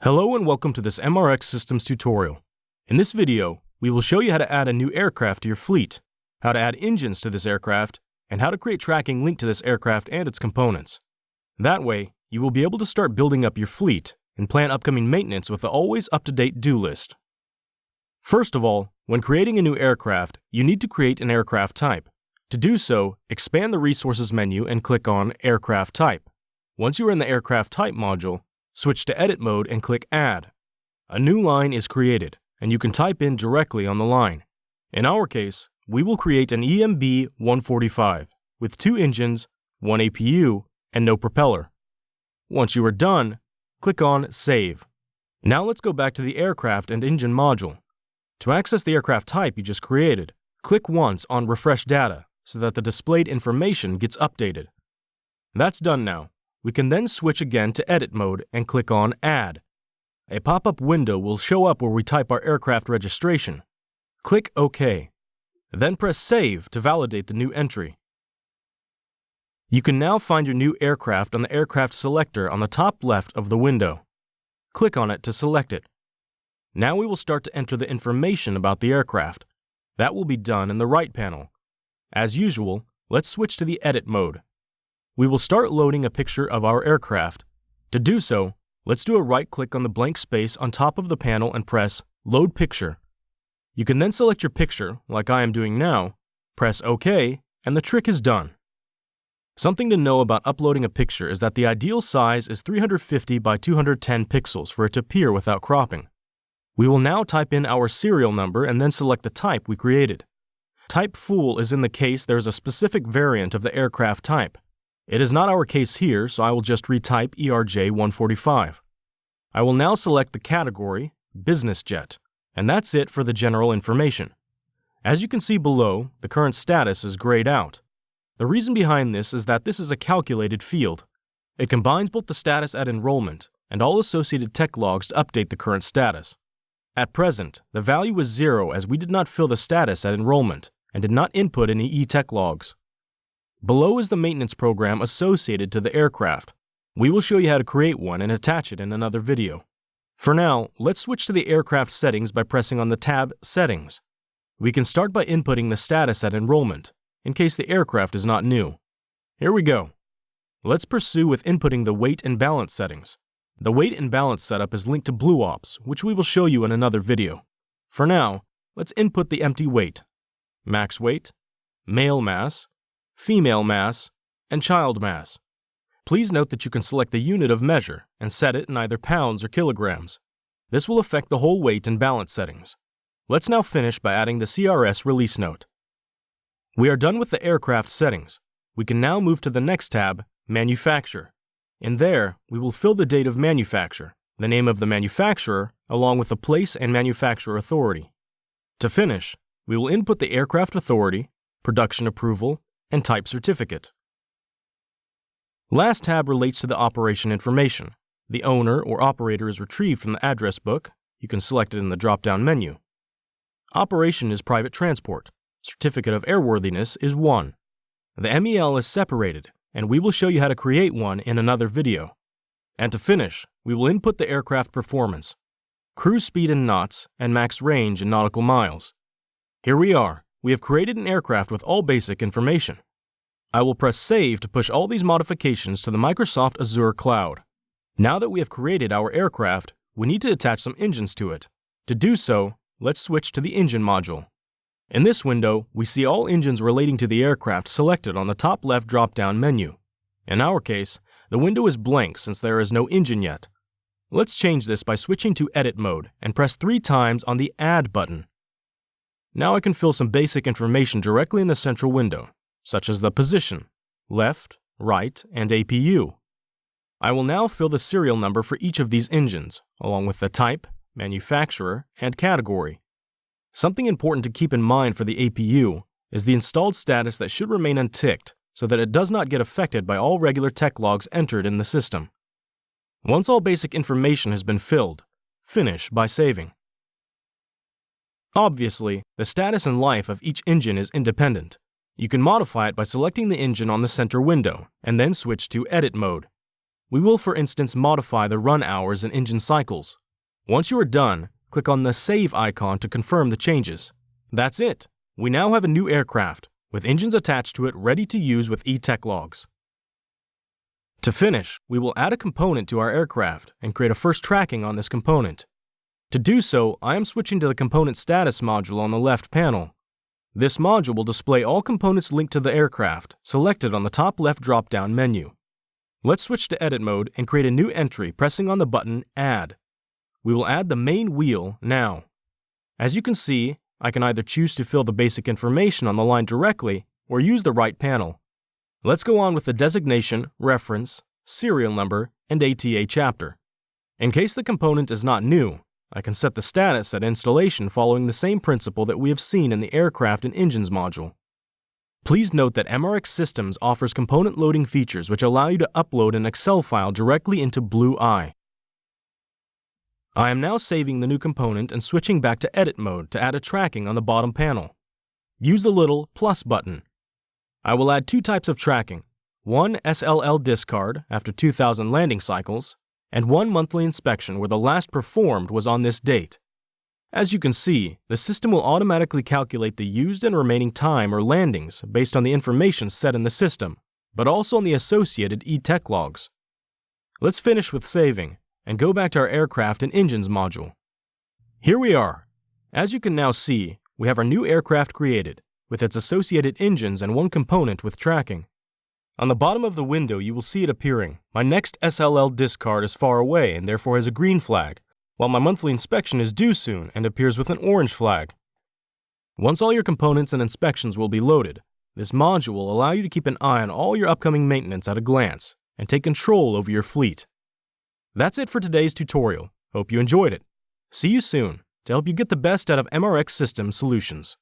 Hello and welcome to this MRX Systems tutorial. In this video, we will show you how to add a new aircraft to your fleet, how to add engines to this aircraft, and how to create tracking linked to this aircraft and its components. That way, you will be able to start building up your fleet and plan upcoming maintenance with the always up-to-date do list. First of all, when creating a new aircraft, you need to create an aircraft type. To do so, expand the Resources menu and click on Aircraft Type. Once you are in the Aircraft Type module, switch to Edit mode and click Add. A new line is created, and you can type in directly on the line. In our case, we will create an EMB 145 with 2 engines, 1 APU, and no propeller. Once you are done, click on Save. Now let's go back to the Aircraft and Engine module. To access the aircraft type you just created, click once on Refresh Data so that the displayed information gets updated. That's done now. We can then switch again to Edit mode and click on Add. A pop-up window will show up where we type our aircraft registration. Click OK. Then press Save to validate the new entry. You can now find your new aircraft on the aircraft selector on the top left of the window. Click on it to select it. Now we will start to enter the information about the aircraft. That will be done in the right panel. As usual, let's switch to the Edit mode. We will start loading a picture of our aircraft. To do so, let's do a right-click on the blank space on top of the panel and press Load Picture. You can then select your picture, like I am doing now, press OK, and the trick is done. Something to know about uploading a picture is that the ideal size is 350 by 210 pixels for it to appear without cropping. We will now type in our serial number and then select the type we created. Type Full is in the case there is a specific variant of the aircraft type. It is not our case here, so I will just retype ERJ-145. I will now select the category, Business Jet, and that's it for the general information. As you can see below, the current status is grayed out. The reason behind this is that this is a calculated field. It combines both the status at enrollment and all associated tech logs to update the current status. At present, the value is 0 as we did not fill the status at enrollment and did not input any e-tech logs. Below is the maintenance program associated to the aircraft. We will show you how to create one and attach it in another video. For now, let's switch to the aircraft settings by pressing on the tab Settings. We can start by inputting the status at enrollment, in case the aircraft is not new. Here we go. Let's pursue with inputting the weight and balance settings. The weight and balance setup is linked to Blue Ops, which we will show you in another video. For now, let's input the empty weight, max weight, male mass, female mass, and child mass. Please note that you can select the unit of measure and set it in either pounds or kilograms. This will affect the whole weight and balance settings. Let's now finish by adding the CRS release note. We are done with the aircraft settings. We can now move to the next tab, Manufacture. In there, we will fill the date of manufacture, the name of the manufacturer, along with the place and manufacturer authority. To finish, we will input the aircraft authority, production approval, and type certificate. Last tab relates to the operation information. The owner or operator is retrieved from the address book. You can select it in the drop-down menu. Operation is private transport. Certificate of airworthiness is 1. The MEL is separated, and we will show you how to create one in another video. And to finish, we will input the aircraft performance, cruise speed in knots, and max range in nautical miles. Here we are. We have created an aircraft with all basic information. I will press Save to push all these modifications to the Microsoft Azure cloud. Now that we have created our aircraft, we need to attach some engines to it. To do so, let's switch to the Engine module. In this window, we see all engines relating to the aircraft selected on the top left drop-down menu. In our case, the window is blank since there is no engine yet. Let's change this by switching to Edit mode and press 3 times on the Add button. Now I can fill some basic information directly in the central window, such as the position, left, right, and APU. I will now fill the serial number for each of these engines, along with the type, manufacturer, and category. Something important to keep in mind for the APU is the installed status that should remain unticked so that it does not get affected by all regular tech logs entered in the system. Once all basic information has been filled, finish by saving. Obviously, the status and life of each engine is independent. You can modify it by selecting the engine on the center window and then switch to Edit mode. We will, for instance, modify the run hours and engine cycles. Once you are done, click on the Save icon to confirm the changes. That's it! We now have a new aircraft, with engines attached to it ready to use with eTechLogs. To finish, we will add a component to our aircraft and create a first tracking on this component. To do so, I am switching to the Component Status module on the left panel. This module will display all components linked to the aircraft, selected on the top left drop-down menu. Let's switch to Edit mode and create a new entry pressing on the button Add. We will add the main wheel now. As you can see, I can either choose to fill the basic information on the line directly or use the right panel. Let's go on with the designation, reference, serial number, and ATA chapter. In case the component is not new, I can set the status at installation following the same principle that we have seen in the Aircraft and Engines module. Please note that MRX Systems offers component loading features which allow you to upload an Excel file directly into Blue Eye. I am now saving the new component and switching back to Edit mode to add a tracking on the bottom panel. Use the little plus button. I will add two types of tracking, one SLL discard after 2,000 landing cycles, and one monthly inspection where the last performed was on this date. As you can see, the system will automatically calculate the used and remaining time or landings based on the information set in the system, but also on the associated eTechLogs. Let's finish with saving and go back to our Aircraft and Engines module. Here we are. As you can now see, we have our new aircraft created, with its associated engines and one component with tracking. On the bottom of the window, you will see it appearing. My next SLL discard is far away and therefore has a green flag, while my monthly inspection is due soon and appears with an orange flag. Once all your components and inspections will be loaded, this module will allow you to keep an eye on all your upcoming maintenance at a glance and take control over your fleet. That's it for today's tutorial. Hope you enjoyed it. See you soon to help you get the best out of MRX Systems solutions.